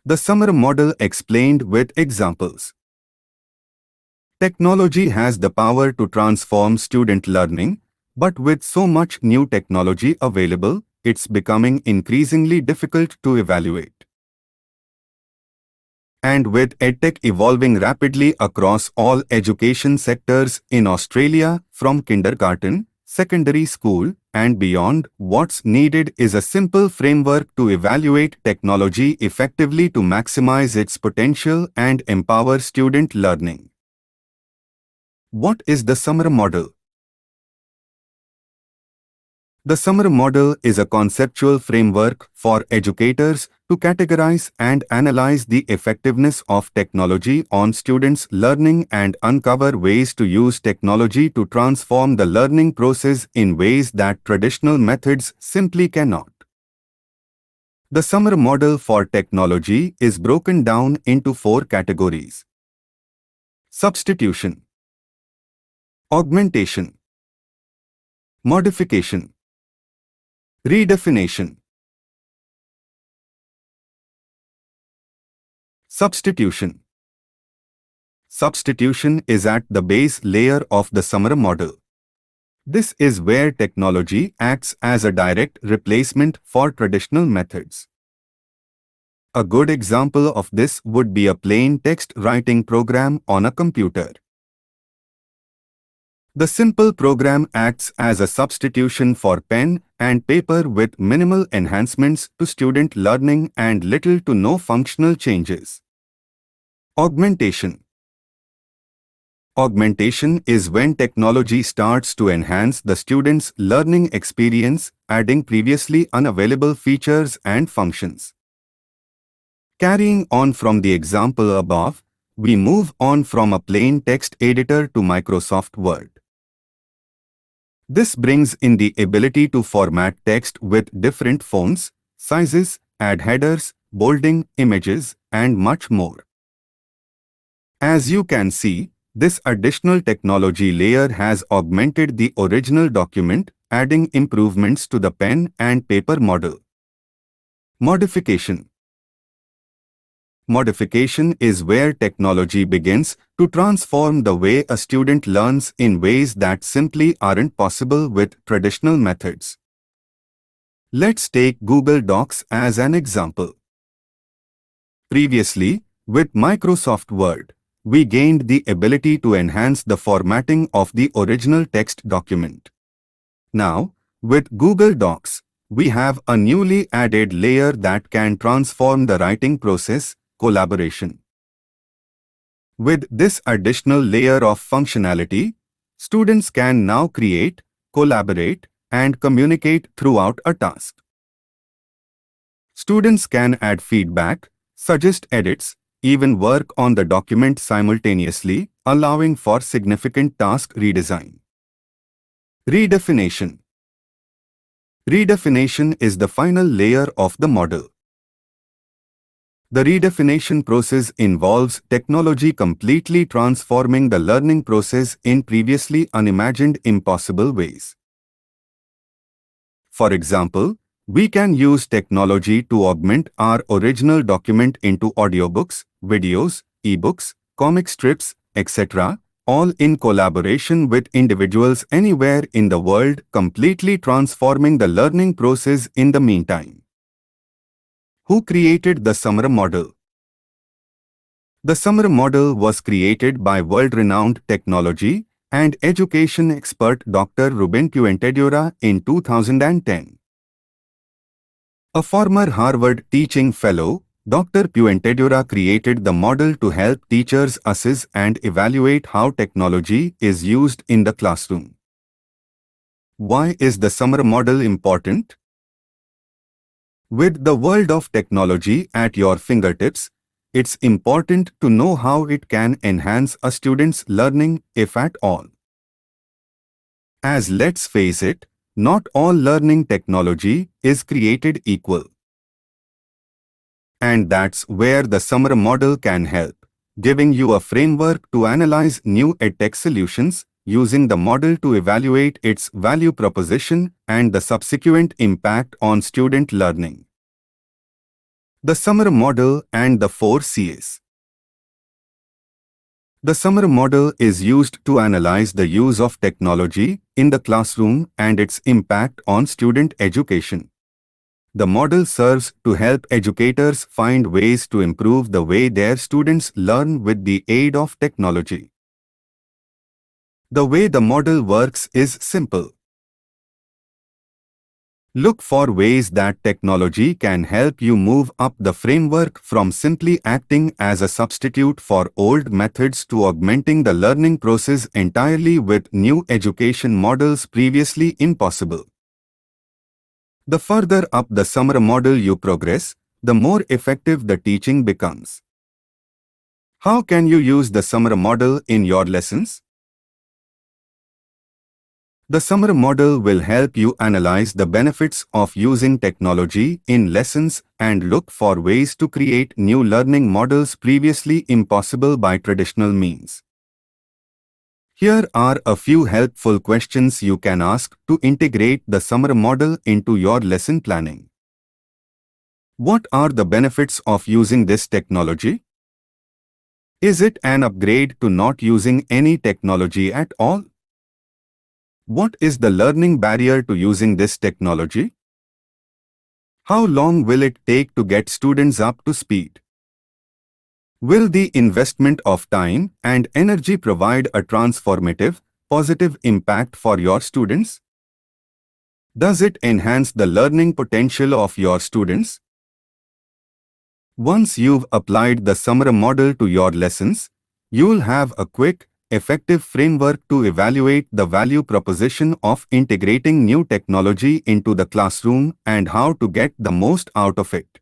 The SAMR model explained with examples. Technology has the power to transform student learning, but with so much new technology available, it's becoming increasingly difficult to evaluate. And with EdTech evolving rapidly across all education sectors in Australia, from kindergarten, secondary school, and beyond, what's needed is a simple framework to evaluate technology effectively to maximize its potential and empower student learning. What is the SAMR model? The SAMR model is a conceptual framework for educators to categorize and analyze the effectiveness of technology on students' learning and uncover ways to use technology to transform the learning process in ways that traditional methods simply cannot. The SAMR model for technology is broken down into 4 categories: substitution, augmentation, modification, redefinition. Substitution. Substitution is at the base layer of the SAMR model. This is where technology acts as a direct replacement for traditional methods. A good example of this would be a plain text writing program on a computer. The simple program acts as a substitution for pen and paper with minimal enhancements to student learning and little to no functional changes. Augmentation. Augmentation is when technology starts to enhance the student's learning experience, adding previously unavailable features and functions. Carrying on from the example above, we move on from a plain text editor to Microsoft Word. This brings in the ability to format text with different fonts, sizes, add headers, bolding, images, and much more. As you can see, this additional technology layer has augmented the original document, adding improvements to the pen and paper model. Modification. Modification is where technology begins to transform the way a student learns in ways that simply aren't possible with traditional methods. Let's take Google Docs as an example. Previously, with Microsoft Word, we gained the ability to enhance the formatting of the original text document. Now, with Google Docs, we have a newly added layer that can transform the writing process: collaboration. With this additional layer of functionality, students can now create, collaborate, and communicate throughout a task. Students can add feedback, suggest edits, even work on the document simultaneously, allowing for significant task redesign. Redefinition. Redefinition is the final layer of the model. The redefinition process involves technology completely transforming the learning process in previously unimagined impossible ways. For example, we can use technology to augment our original document into audiobooks, videos, ebooks, comic strips, etc., all in collaboration with individuals anywhere in the world, completely transforming the learning process in the meantime. Who created the SAMR model? The SAMR model was created by world-renowned technology and education expert Dr. Ruben Puentedura in 2010. A former Harvard teaching fellow, Dr. Puentedura created the model to help teachers assess and evaluate how technology is used in the classroom. Why is the SAMR model important? With the world of technology at your fingertips, it's important to know how it can enhance a student's learning, if at all. As let's face it, not all learning technology is created equal. And that's where the SAMR model can help, giving you a framework to analyze new edtech solutions, using the model to evaluate its value proposition and the subsequent impact on student learning. The SAMR model and the 4 Cs. The SAMR model is used to analyze the use of technology in the classroom and its impact on student education. The model serves to help educators find ways to improve the way their students learn with the aid of technology. The way the model works is simple. Look for ways that technology can help you move up the framework from simply acting as a substitute for old methods to augmenting the learning process entirely with new education models previously impossible. The further up the SAMR model you progress, the more effective the teaching becomes. How can you use the SAMR model in your lessons? The SAMR model will help you analyze the benefits of using technology in lessons and look for ways to create new learning models previously impossible by traditional means. Here are a few helpful questions you can ask to integrate the SAMR model into your lesson planning. What are the benefits of using this technology? Is it an upgrade to not using any technology at all? What is the learning barrier to using this technology? How long will it take to get students up to speed? Will the investment of time and energy provide a transformative, positive impact for your students? Does it enhance the learning potential of your students? Once you've applied the SAMR model to your lessons, you'll have a quick, effective framework to evaluate the value proposition of integrating new technology into the classroom and how to get the most out of it.